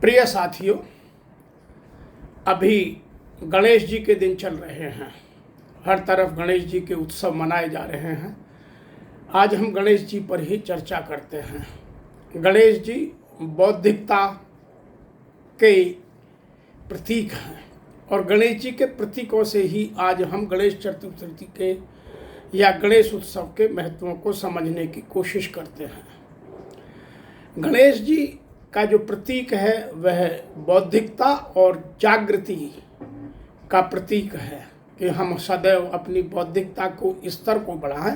प्रिय साथियों, अभी गणेश जी के दिन चल रहे हैं। हर तरफ गणेश जी के उत्सव मनाए जा रहे हैं। आज हम गणेश जी पर ही चर्चा करते हैं। गणेश जी बौद्धिकता के प्रतीक हैं और गणेश जी के प्रतीकों से ही आज हम गणेश चतुर्थी के या गणेश उत्सव के महत्वों को समझने की कोशिश करते हैं। गणेश जी का जो प्रतीक है वह बौद्धिकता और जागृति का प्रतीक है कि हम सदैव अपनी बौद्धिकता को स्तर को बढ़ाएं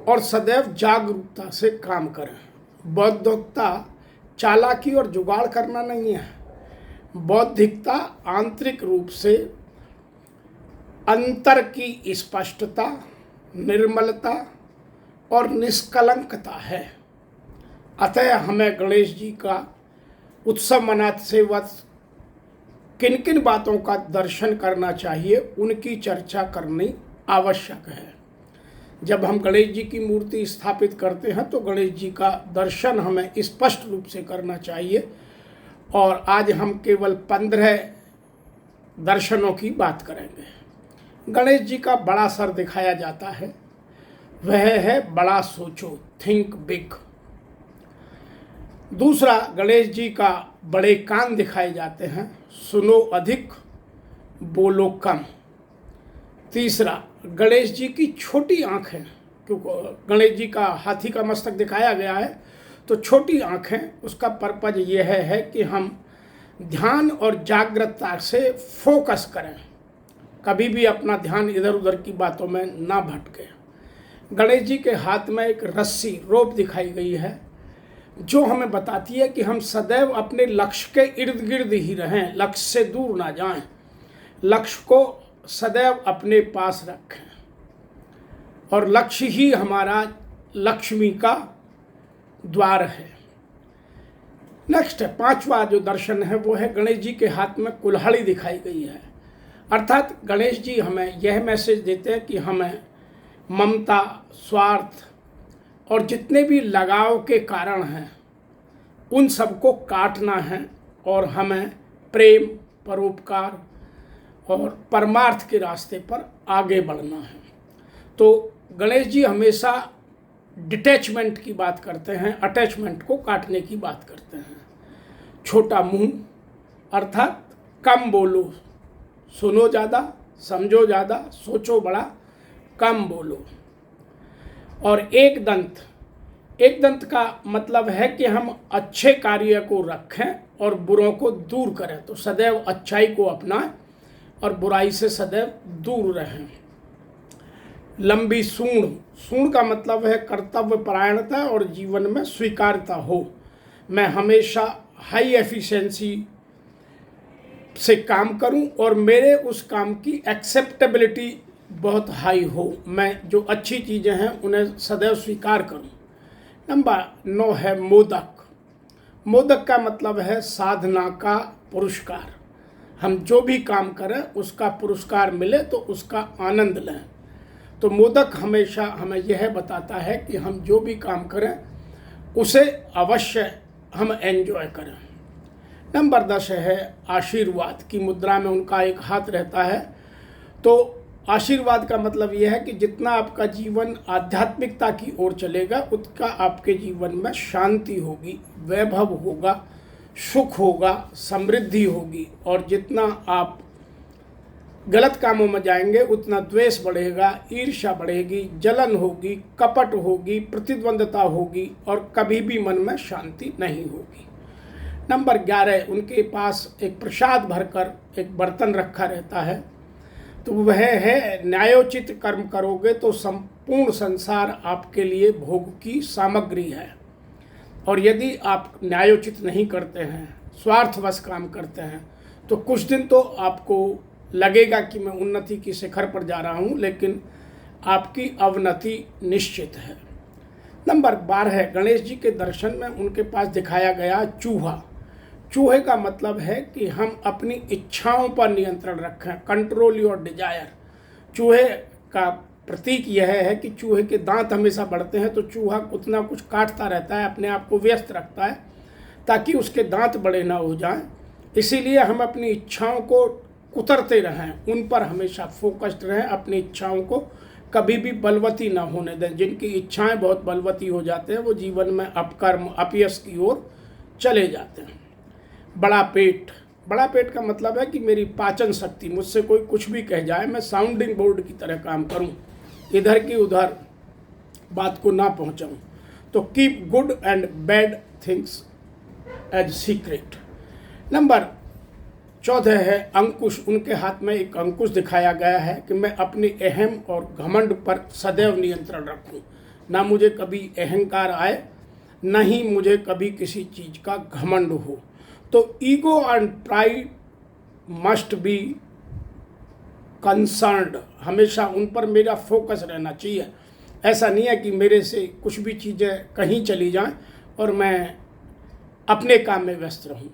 और सदैव जागरूकता से काम करें। बौद्धिकता चालाकी और जुगाड़ करना नहीं है। बौद्धिकता आंतरिक रूप से अंतर की स्पष्टता, निर्मलता और निष्कलंकता है। अतः हमें गणेश जी का उत्सव मनाते वक्त किन किन बातों का दर्शन करना चाहिए, उनकी चर्चा करनी आवश्यक है। जब हम गणेश जी की मूर्ति स्थापित करते हैं तो गणेश जी का दर्शन हमें स्पष्ट रूप से करना चाहिए। और आज हम केवल 15 दर्शनों की बात करेंगे। गणेश जी का बड़ा सर दिखाया जाता है, वह है बड़ा सोचो, थिंक बिग। दूसरा, गणेश जी का बड़े कान दिखाए जाते हैं, सुनो अधिक बोलो कम। तीसरा, गणेश जी की छोटी आँखें, क्योंकि गणेश जी का हाथी का मस्तक दिखाया गया है तो छोटी आँखें, उसका पर्पज यह है कि हम ध्यान और जागरूकता से फोकस करें, कभी भी अपना ध्यान इधर उधर की बातों में ना भटके। गणेश जी के हाथ में एक रस्सी, रोप दिखाई गई है जो हमें बताती है कि हम सदैव अपने लक्ष्य के इर्द गिर्द ही रहें, लक्ष्य से दूर ना जाएं, लक्ष्य को सदैव अपने पास रखें और लक्ष्य ही हमारा लक्ष्मी का द्वार है। नेक्स्ट है, 5वां जो दर्शन है वो है गणेश जी के हाथ में कुल्हाड़ी दिखाई गई है। अर्थात गणेश जी हमें यह मैसेज देते हैं कि हमें ममता, स्वार्थ और जितने भी लगाव के कारण हैं उन सबको काटना है और हमें प्रेम, परोपकार और परमार्थ के रास्ते पर आगे बढ़ना है। तो गणेश जी हमेशा डिटैचमेंट की बात करते हैं, अटैचमेंट को काटने की बात करते हैं। छोटा मुंह अर्थात कम बोलो, सुनो ज़्यादा, समझो ज़्यादा, सोचो बड़ा, कम बोलो। और एक दंत का मतलब है कि हम अच्छे कार्य को रखें और बुरों को दूर करें। तो सदैव अच्छाई को अपनाएं और बुराई से सदैव दूर रहें। लंबी सूंड का मतलब है कर्तव्य परायणता और जीवन में स्वीकार्यता हो। मैं हमेशा हाई एफिशिएंसी से काम करूं और मेरे उस काम की एक्सेप्टेबिलिटी बहुत हाई हो। मैं जो अच्छी चीज़ें हैं उन्हें सदैव स्वीकार करूं। नंबर 9 है मोदक। मोदक का मतलब है साधना का पुरस्कार। हम जो भी काम करें उसका पुरस्कार मिले तो उसका आनंद लें। तो मोदक हमेशा हमें यह बताता है कि हम जो भी काम करें उसे अवश्य हम एंजॉय करें। नंबर 10 है आशीर्वाद की मुद्रा में उनका एक हाथ रहता है। तो आशीर्वाद का मतलब यह है कि जितना आपका जीवन आध्यात्मिकता की ओर चलेगा उतना आपके जीवन में शांति होगी, वैभव होगा, सुख होगा, समृद्धि होगी। और जितना आप गलत कामों में जाएंगे उतना द्वेष बढ़ेगा, ईर्ष्या बढ़ेगी, जलन होगी, कपट होगी, प्रतिद्वंदता होगी और कभी भी मन में शांति नहीं होगी। नंबर 11, उनके पास एक प्रसाद भरकर एक बर्तन रखा रहता है। तो वह है न्यायोचित कर्म करोगे तो संपूर्ण संसार आपके लिए भोग की सामग्री है। और यदि आप न्यायोचित नहीं करते हैं, स्वार्थवश काम करते हैं, तो कुछ दिन तो आपको लगेगा कि मैं उन्नति की शिखर पर जा रहा हूँ, लेकिन आपकी अवनति निश्चित है। नंबर 12 है गणेश जी के दर्शन में उनके पास दिखाया गया चूहा। चूहे का मतलब है कि हम अपनी इच्छाओं पर नियंत्रण रखें, कंट्रोल योर डिजायर। चूहे का प्रतीक यह है कि चूहे के दांत हमेशा बढ़ते हैं, तो चूहा कुछ ना कुछ काटता रहता है, अपने आप को व्यस्त रखता है ताकि उसके दांत बड़े ना हो जाएं। इसीलिए हम अपनी इच्छाओं को कुतरते रहें, उन पर हमेशा फोकस्ड रहें, अपनी इच्छाओं को कभी भी बलवती ना होने दें। जिनकी इच्छाएं बहुत बलवती हो जाते हैं वो जीवन में अपकर्म अपयश की ओर चले जाते हैं। बड़ा पेट का मतलब है कि मेरी पाचन शक्ति, मुझसे कोई कुछ भी कह जाए मैं साउंडिंग बोर्ड की तरह काम करूं, इधर की उधर बात को ना पहुंचाऊं। तो keep good and bad things as secret. Number 14 है अंकुश। उनके हाथ में एक अंकुश दिखाया गया है कि मैं अपने अहम और घमंड पर सदैव नियंत्रण रखूं, ना मुझे कभी अहंकार आए, न ही मुझे कभी किसी चीज का घमंड हो। तो ego and pride must be concerned, हमेशा उन पर मेरा फोकस रहना चाहिए। ऐसा नहीं है कि मेरे से कुछ भी चीज़ें कहीं चली जाएं और मैं अपने काम में व्यस्त रहूं।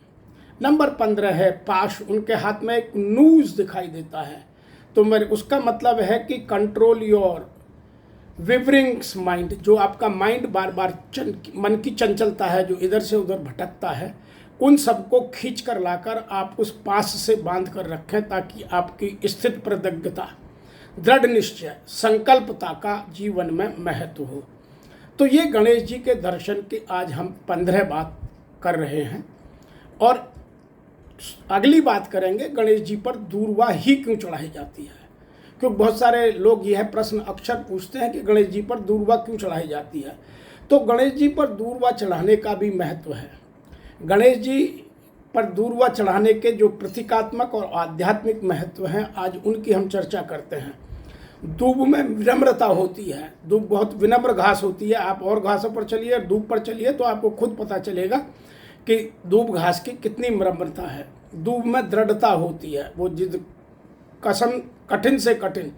नंबर 15 है पाश। उनके हाथ में एक नूज दिखाई देता है, तो मेरे उसका मतलब है कि कंट्रोल योर विवरिंग्स माइंड। जो आपका माइंड बार बार मन की चंचलता है, जो इधर से उधर भटकता है, उन सबको खींच कर लाकर आप उस पास से बांध कर रखें, ताकि आपकी स्थित प्रज्ञता, दृढ़ निश्चय, संकल्पता का जीवन में महत्व हो। तो ये गणेश जी के दर्शन की आज हम 15 बात कर रहे हैं, और अगली बात करेंगे गणेश जी पर दूर्वा ही क्यों चढ़ाई जाती है। क्योंकि बहुत सारे लोग यह प्रश्न अक्सर पूछते हैं कि गणेश जी पर दूर्वा क्यों चढ़ाई जाती है। तो गणेश जी पर दूर्वा चढ़ाने का भी महत्व है। गणेश जी पर दूर्वा चढ़ाने के जो प्रतीकात्मक और आध्यात्मिक महत्व हैं, आज उनकी हम चर्चा करते हैं। दूब में विनम्रता होती है, दूब बहुत विनम्र घास होती है। आप और घासों पर चलिए, दूब पर चलिए, तो आपको खुद पता चलेगा कि दूब घास की कितनी विनम्रता है। दूब में दृढ़ता होती है, वो जिद कसम कठिन से कठिन,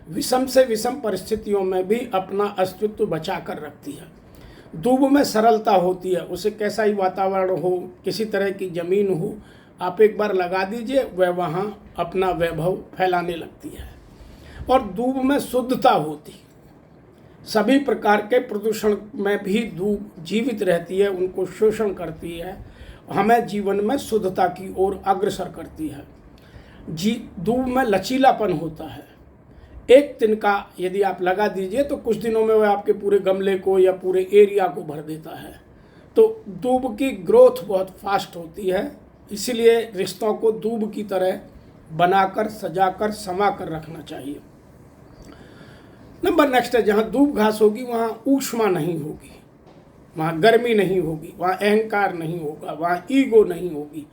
विषम से विषम परिस्थितियों में भी अपना अस्तित्व बचा कर रखती है। दूब में सरलता होती है, उसे कैसा ही वातावरण हो, किसी तरह की ज़मीन हो, आप एक बार लगा दीजिए, वह वहाँ अपना वैभव फैलाने लगती है। और दूब में शुद्धता होती, सभी प्रकार के प्रदूषण में भी दूब जीवित रहती है, उनको शोषण करती है, हमें जीवन में शुद्धता की ओर अग्रसर करती है। दूब में लचीलापन होता है। एक तिनका यदि आप लगा दीजिए तो कुछ दिनों में वह आपके पूरे गमले को या पूरे एरिया को भर देता है। तो दूब की ग्रोथ बहुत फास्ट होती है, इसलिए रिश्तों को दूब की तरह बनाकर, सजाकर, संवा कर रखना चाहिए। नंबर नेक्स्ट है, जहाँ दूब घास होगी वहाँ ऊष्मा नहीं होगी, वहाँ गर्मी नहीं होगी, वहाँ अहंकार नहीं होगा, वहाँ ईगो नहीं होगी।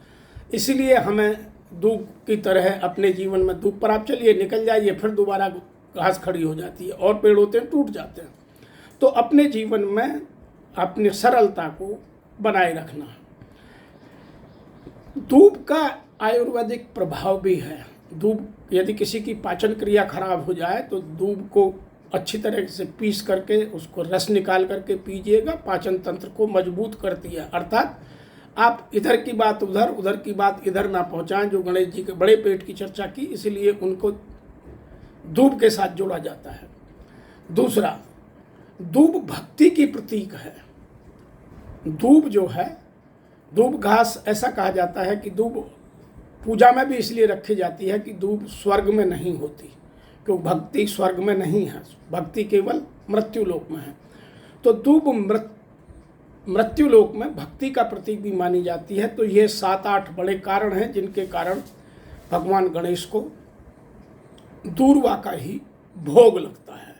इसलिए हमें दूब की तरह अपने जीवन में, दूब पर आप चलिए, निकल जाइए, फिर दोबारा घास खड़ी हो जाती है, और पेड़ होते हैं टूट जाते हैं। तो अपने जीवन में अपनी सरलता को बनाए रखना। दूब का आयुर्वेदिक प्रभाव भी है। दूब, यदि किसी की पाचन क्रिया खराब हो जाए तो दूब को अच्छी तरह से पीस करके उसको रस निकाल करके पीजिएगा, पाचन तंत्र को मजबूत करती है। अर्थात आप इधर की बात उधर, उधर की बात इधर ना पहुंचाएं। जो गणेश जी के बड़े पेट की चर्चा की, इसलिए उनको दूब के साथ जोड़ा जाता है। दूसरा, दूब भक्ति की प्रतीक है। दूब जो है, दूब घास, ऐसा कहा जाता है कि दूब पूजा में भी इसलिए रखी जाती है कि दूब स्वर्ग में नहीं होती, क्योंकि भक्ति स्वर्ग में नहीं है, भक्ति केवल मृत्यु लोक में है। तो दूब मृत्यु लोक में भक्ति का प्रतीक भी मानी जाती है। तो ये 7-8 बड़े कारण हैं जिनके कारण भगवान गणेश को दूर्वा का ही भोग लगता है।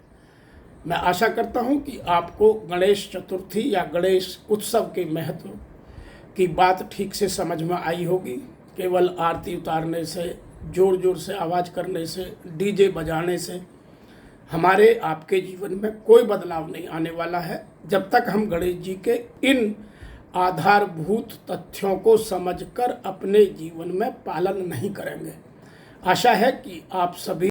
मैं आशा करता हूँ कि आपको गणेश चतुर्थी या गणेश उत्सव के महत्व की बात ठीक से समझ में आई होगी। केवल आरती उतारने से, जोर जोर से आवाज़ करने से, डीजे बजाने से हमारे आपके जीवन में कोई बदलाव नहीं आने वाला है, जब तक हम गणेश जी के इन आधारभूत तथ्यों को समझकर अपने जीवन में पालन नहीं करेंगे। आशा है कि आप सभी